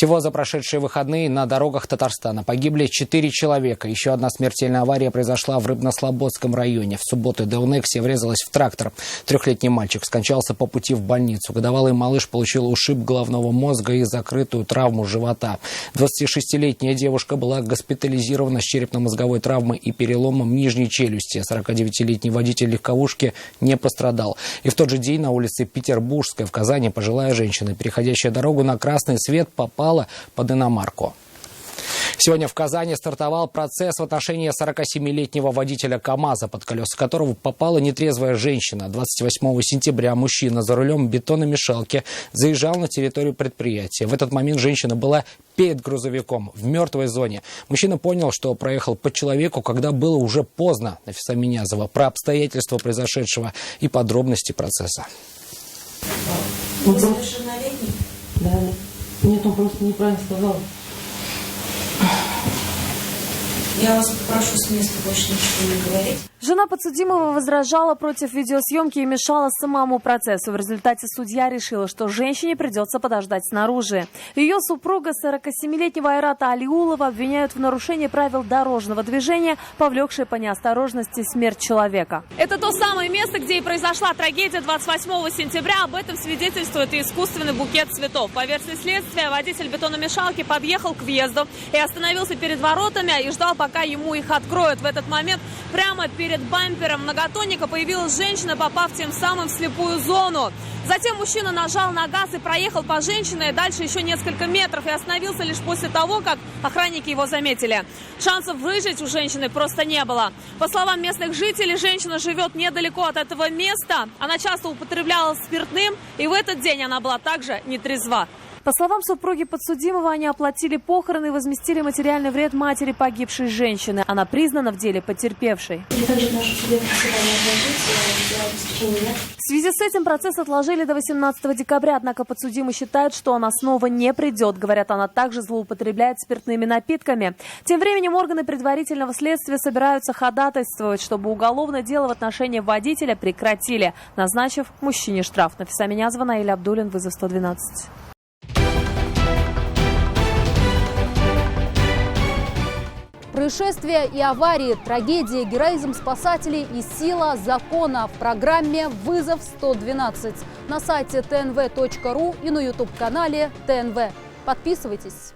Всего за прошедшие выходные на дорогах Татарстана погибли 4 человека. Еще одна смертельная авария произошла в Рыбнослободском районе. В субботу Д-Нексия врезалась в трактор. 3-летний мальчик скончался по пути в больницу. Годовалый малыш получил ушиб головного мозга и закрытую травму живота. 26-летняя девушка была госпитализирована с черепно-мозговой травмой и переломом нижней челюсти. 49-летний водитель легковушки не пострадал. И в тот же день на улице Петербургской в Казани пожилая женщина, переходящая дорогу на красный свет, попала под иномарку. Сегодня в Казани стартовал процесс в отношении 47-летнего водителя КАМАЗа, под колеса которого попала нетрезвая женщина. 28 сентября мужчина за рулем бетономешалки заезжал на территорию предприятия. В этот момент женщина была перед грузовиком в мертвой зоне. Мужчина понял, что проехал по человеку, когда было уже поздно. Нафиса Минязова про обстоятельства произошедшего и подробности процесса. Вы совершеннолетний? Да. Нет, он просто неправильно сказал. Я вас попрошу с места больше ничего не говорить. Жена подсудимого возражала против видеосъемки и мешала самому процессу. В результате судья решила, что женщине придется подождать снаружи. Ее супруга 47-летнего Айрата Алиулова обвиняют в нарушении правил дорожного движения, повлекшей по неосторожности смерть человека. Это то самое место, где и произошла трагедия 28 сентября. Об этом свидетельствует и искусственный букет цветов. По версии следствия, водитель бетономешалки подъехал к въезду и остановился перед воротами и ждал, пока ему их откроют. В этот момент прямо перед бампером многотонника появилась женщина, попав тем самым в слепую зону. Затем мужчина нажал на газ и проехал по женщине, и дальше еще несколько метров, и остановился лишь после того, как охранники его заметили. Шансов выжить у женщины просто не было. По словам местных жителей, женщина живет недалеко от этого места. Она часто употребляла спиртным, и в этот день она была также нетрезва. По словам супруги подсудимого, они оплатили похороны и возместили материальный вред матери погибшей женщины. Она признана в деле потерпевшей. Я также прошу себя В связи с этим процесс отложили до 18 декабря, однако подсудимый считает, что она снова не придет. Говорят, она также злоупотребляет спиртными напитками. Тем временем органы предварительного следствия собираются ходатайствовать, чтобы уголовное дело в отношении водителя прекратили, назначив мужчине штраф. Нафиса Минязова, Наиль Абдуллин, вызов 112. Происшествия и аварии, трагедии, героизм спасателей и сила закона в программе «Вызов 112» на сайте tnv.ru и на YouTube-канале ТНВ. Подписывайтесь.